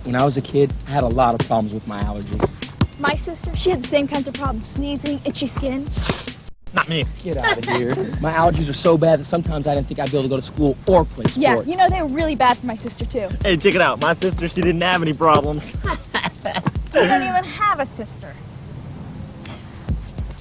When I was a kid, I had a lot of problems with my allergies. My sister, she had the same kinds of problems. Sneezing, itchy skin. Not me. Get out of here. My allergies were so bad that sometimes I didn't think I'd be able to go to school or play sports. Yeah, you know, they were really bad for my sister, too. Hey, check it out. My sister, she didn't have any problems. You don't even have a sister.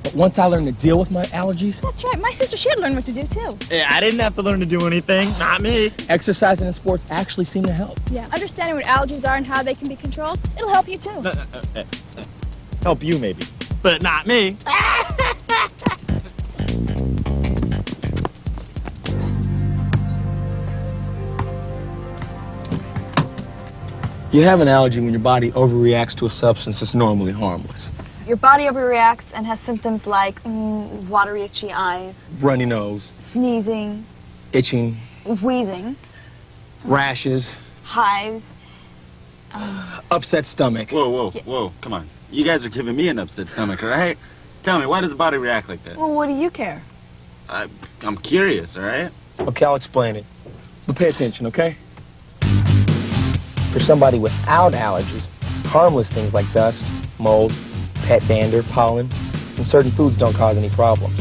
But once I learned to deal with my allergies... That's right. My sister, she had to learn what to do, too. Hey, I didn't have to learn to do anything. Not me. Exercising and sports actually seem to help. Yeah, understanding what allergies are and how they can be controlled, it'll help you, too. Help you, maybe. But not me. You have an allergy when your body overreacts to a substance that's normally harmless. Your body overreacts and has symptoms like watery, itchy eyes, Runny nose, sneezing, itching, wheezing, rashes, hives. upset stomach. Whoa, come on. You guys are giving me an upset stomach, all right? Tell me, why does the body react like that? Well, what do you care? I'm curious, all right? Okay, I'll explain it. But pay attention, okay? For somebody without allergies, harmless things like dust, mold, pet dander, pollen, and certain foods don't cause any problems.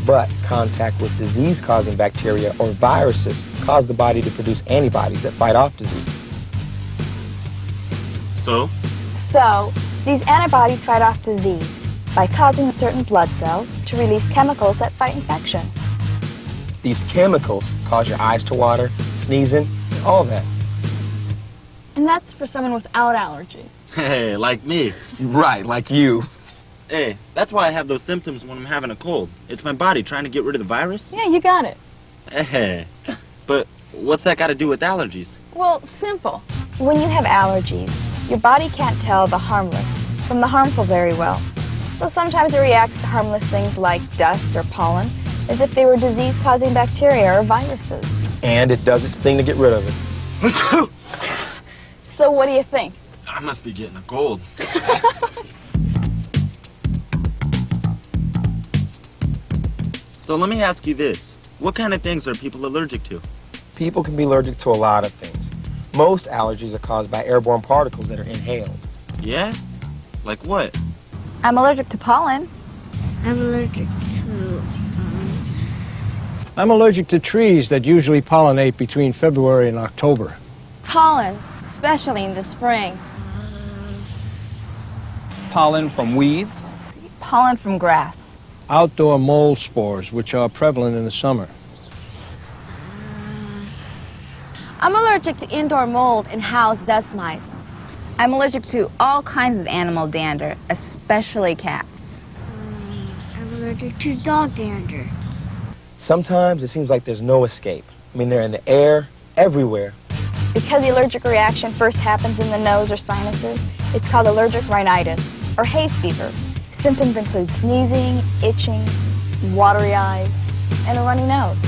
But contact with disease-causing bacteria or viruses cause the body to produce antibodies that fight off disease. So, these antibodies fight off disease by causing certain blood cells to release chemicals that fight infection. These chemicals cause your eyes to water, sneezing, and all that. And that's for someone without allergies. hey, like me. Right, like you. Hey, that's why I have those symptoms when I'm having a cold. It's my body trying to get rid of the virus. Yeah, you got it. Hey, but what's that got to do with allergies? Well, simple. When you have allergies, your body can't tell the harmless from the harmful very well. So sometimes it reacts to harmless things like dust or pollen as if they were disease-causing bacteria or viruses. And it does its thing to get rid of it. So what do you think? I must be getting a cold. So let me ask you this. What kind of things are people allergic to? People can be allergic to a lot of things. Most allergies are caused by airborne particles that are inhaled. Yeah? Like what? I'm allergic to pollen. I'm allergic to... I'm allergic to trees that usually pollinate between February and October. pollen, especially in the spring. Pollen from weeds. Pollen from grass. Outdoor mold spores, which are prevalent in the summer. I'm allergic to indoor mold and house dust mites. I'm allergic to all kinds of animal dander, especially cats. I'm allergic to dog dander. Sometimes it seems like there's no escape. I mean, they're in the air, everywhere. Because the allergic reaction first happens in the nose or sinuses, it's called allergic rhinitis, or hay fever. Symptoms include sneezing, itching, watery eyes, and a runny nose.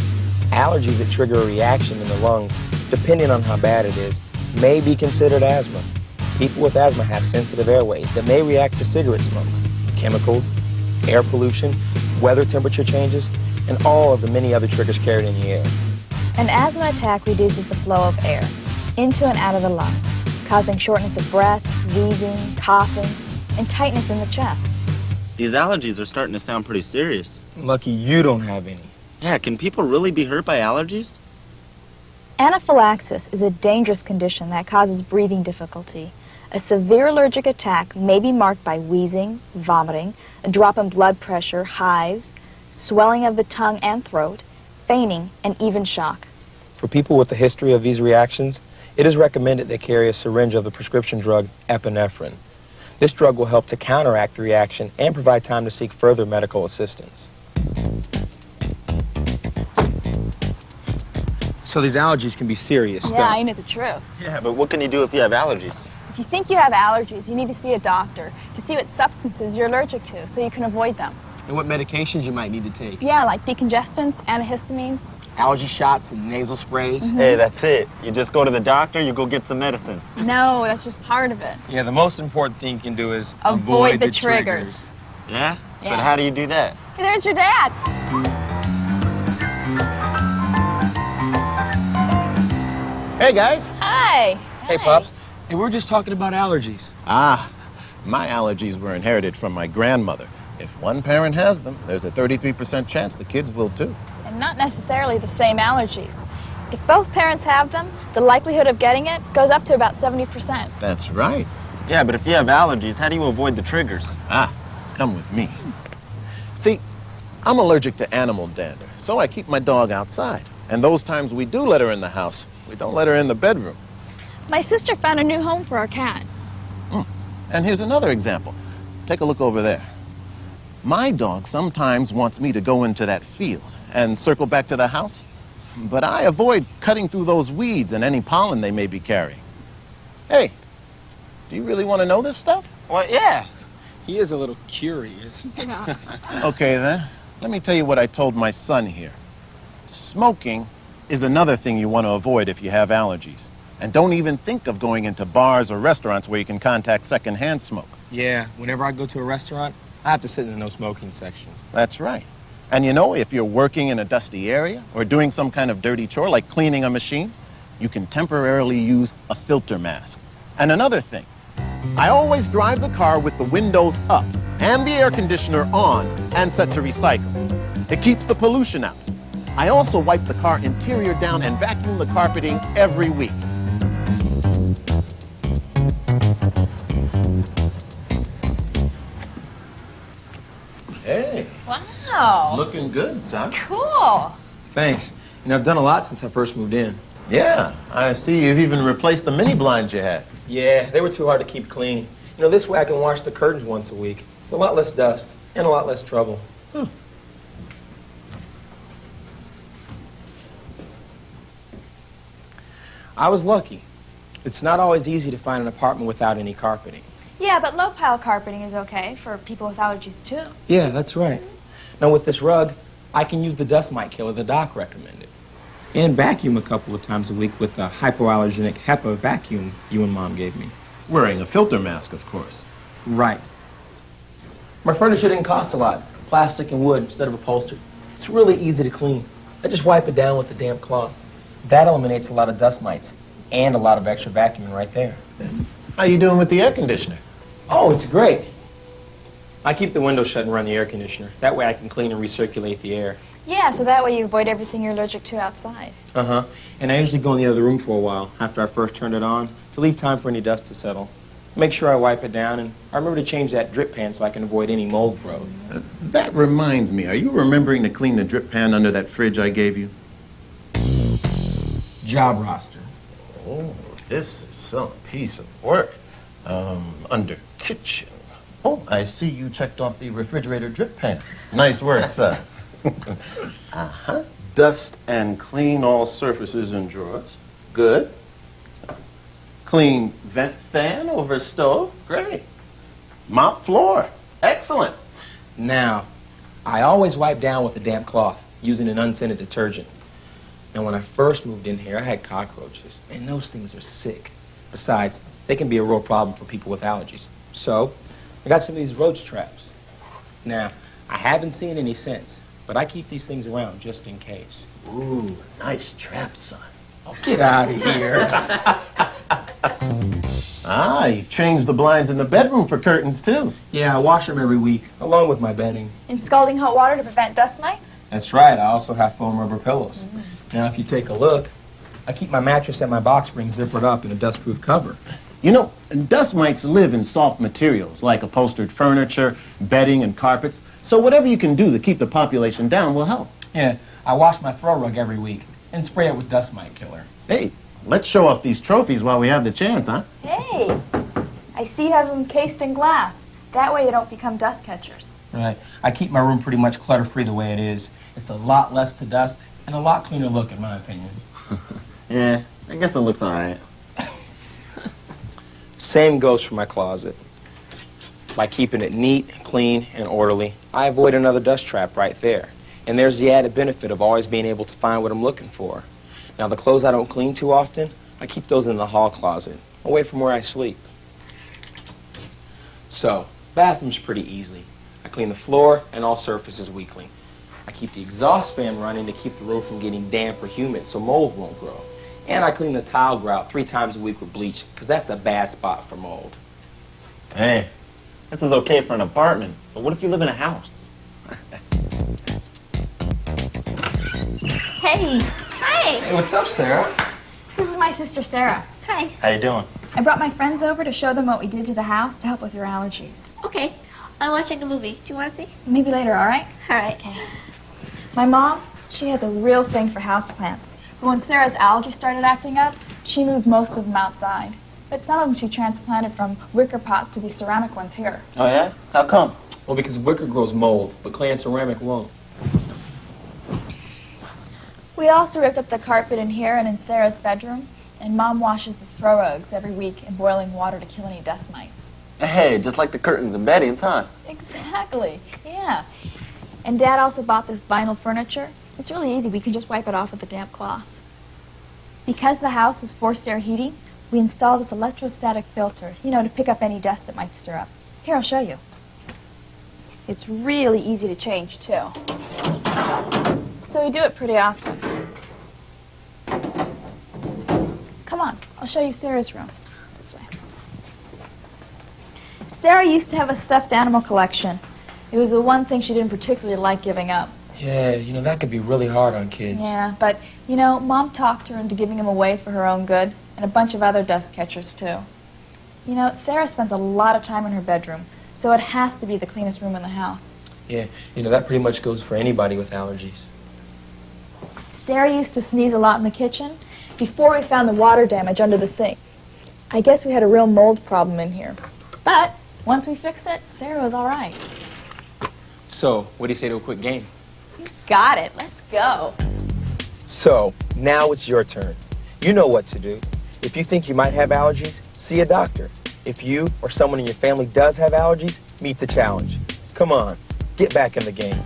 Allergies that trigger a reaction in the lungs, depending on how bad it is, may be considered asthma. People with asthma have sensitive airways that may react to cigarette smoke, chemicals, air pollution, weather temperature changes, and all of the many other triggers carried in the air. An asthma attack reduces the flow of air into and out of the lungs, causing shortness of breath, wheezing, coughing, and tightness in the chest. These allergies are starting to sound pretty serious. Lucky you don't have any. Yeah, can people really be hurt by allergies? Anaphylaxis is a dangerous condition that causes breathing difficulty. A severe allergic attack may be marked by wheezing, vomiting, a drop in blood pressure, hives, swelling of the tongue and throat, fainting, and even shock. For people with a history of these reactions, it is recommended they carry a syringe of the prescription drug epinephrine. This drug will help to counteract the reaction and provide time to seek further medical assistance. So these allergies can be serious stuff. Yeah, ain't it the truth? Yeah, but what can you do if you have allergies? If you think you have allergies, you need to see a doctor to see what substances you're allergic to so you can avoid them. And what medications you might need to take. Yeah, like decongestants, antihistamines. Allergy shots and nasal sprays. Hey, that's it. You just go to the doctor, you go get some medicine. No, that's just part of it. Yeah, the most important thing you can do is Avoid the triggers. Yeah? Yeah. But how do you do that? Hey, there's your dad. Hey, guys. Hi. Hey, Pops. Hey, we were just talking about allergies. Ah, my allergies were inherited from my grandmother. If one parent has them, there's a 33% chance the kids will too. And not necessarily the same allergies. If both parents have them, the likelihood of getting it goes up to about 70%. That's right. Yeah, but if you have allergies, how do you avoid the triggers? Ah, come with me. See, I'm allergic to animal dander, so I keep my dog outside. And those times we do let her in the house, we don't let her in the bedroom. My sister found a new home for our cat. And here's another example. Take a look over there. My dog sometimes wants me to go into that field and circle back to the house, but I avoid cutting through those weeds and any pollen they may be carrying. Hey, do you really want to know this stuff? Well, yeah. He is a little curious. Okay, then. Let me tell you what I told my son here. Smoking is another thing you want to avoid if you have allergies. And don't even think of going into bars or restaurants where you can contact secondhand smoke. Yeah, whenever I go to a restaurant, I have to sit in the no smoking section. That's right. And you know, if you're working in a dusty area or doing some kind of dirty chore like cleaning a machine, you can temporarily use a filter mask. And another thing, I always drive the car with the windows up and the air conditioner on and set to recycle. It keeps the pollution out. I also wipe the car interior down and vacuum the carpeting every week. Hey, Wow. looking good, son. Cool. Thanks. You know, I've done a lot since I first moved in. Yeah, I see you've even replaced the mini blinds you had. Yeah, they were too hard to keep clean. You know, this way I can wash the curtains once a week. It's a lot less dust and a lot less trouble. I was lucky. It's not always easy to find an apartment without any carpeting. Yeah, but low pile carpeting is okay for people with allergies too. Yeah, that's right. Now with this rug, I can use the dust mite killer the doc recommended. And vacuum a couple of times a week with the hypoallergenic HEPA vacuum you and Mom gave me. Wearing a filter mask, of course. Right. My furniture didn't cost a lot. Plastic and wood instead of upholstery. It's really easy to clean. I just wipe it down with a damp cloth. That eliminates a lot of dust mites and a lot of extra vacuuming right there. How you doing with the air conditioner? Oh, it's great. I keep the window shut and run the air conditioner. That way I can clean and recirculate the air. Yeah, so that way you avoid everything you're allergic to outside. Uh-huh. And I usually go in the other room for a while after I first turned it on to leave time for any dust to settle. Make sure I wipe it down, and I remember to change that drip pan so I can avoid any mold growth. That reminds me, are you remembering to clean the drip pan under that fridge I gave you? Job roster. Oh, this is some piece of work. Under kitchen. Oh, I see you checked off the refrigerator drip pan. Nice work, son. Uh-huh. Dust and clean all surfaces and drawers. Good. Clean vent fan over stove. Great. Mop floor. Excellent. Now, I always wipe down with a damp cloth using an unscented detergent. Now, when I first moved in here, I had cockroaches, and those things are sick. Besides, they can be a real problem for people with allergies. So, I got some of these roach traps. Now, I haven't seen any since, but I keep these things around just in case. Ooh, nice trap, son. Oh, get out of here. Ah, you've changed the blinds in the bedroom for curtains, too. Yeah, I wash them every week, along with my bedding. In scalding hot water to prevent dust mites? That's right, I also have foam rubber pillows. Now, if you take a look, I keep my mattress and my box spring zippered up in a dust-proof cover. You know, dust mites live in soft materials like upholstered furniture, bedding, and carpets. So whatever you can do to keep the population down will help. Yeah, I wash my throw rug every week and spray it with dust mite killer. Hey, let's show off these trophies while we have the chance, huh? Hey, I see you have them cased in glass. That way they don't become dust catchers. Right. I keep my room pretty much clutter-free the way it is. It's a lot less to dust and a lot cleaner look, in my opinion. Yeah, I guess it looks all right. Same goes for my closet. By keeping it neat, clean, and orderly, I avoid another dust trap right there. And there's the added benefit of always being able to find what I'm looking for. Now, the clothes I don't clean too often, I keep those in the hall closet, away from where I sleep. So, bathroom's pretty easy. I clean the floor and all surfaces weekly. I keep the exhaust fan running to keep the room from getting damp or humid so mold won't grow. And I clean the tile grout 3 times a week with bleach, because that's a bad spot for mold. Hey, this is okay for an apartment, but what if you live in a house? Hey. Hi. Hey, what's up, Sarah? This is my sister, Sarah. Hi. How you doing? I brought my friends over to show them what we did to the house to help with your allergies. Okay. I'm watching a movie. Do you want to see? Maybe later, all right? All right. Okay. My mom, she has a real thing for houseplants. But when Sarah's allergies started acting up, she moved most of them outside. But some of them she transplanted from wicker pots to these ceramic ones here. Oh, yeah? How come? Well, because wicker grows mold, but clay and ceramic won't. We also ripped up the carpet in here and in Sarah's bedroom. And Mom washes the throw rugs every week in boiling water to kill any dust mites. Hey, just like the curtains and beddings, huh? Exactly, yeah. And Dad also bought this vinyl furniture. It's really easy. We can just wipe it off with a damp cloth. Because the house is forced air heating, we installed this electrostatic filter, you know, to pick up any dust it might stir up. Here, I'll show you. It's really easy to change, too. So we do it pretty often. Come on, I'll show you Sarah's room. It's this way. Sarah used to have a stuffed animal collection. It was the one thing she didn't particularly like giving up. Yeah, you know, that could be really hard on kids. Yeah, but, you know, Mom talked her into giving him away for her own good, and a bunch of other dust catchers, too. You know, Sarah spends a lot of time in her bedroom, so it has to be the cleanest room in the house. Yeah, you know, that pretty much goes for anybody with allergies. Sarah used to sneeze a lot in the kitchen before we found the water damage under the sink. I guess we had a real mold problem in here. But once we fixed it, Sarah was all right. So, what do you say to a quick game? Got it. Let's go. So, now it's your turn. You know what to do. If you think you might have allergies, see a doctor. If you or someone in your family does have allergies, meet the challenge. Come on, get back in the game.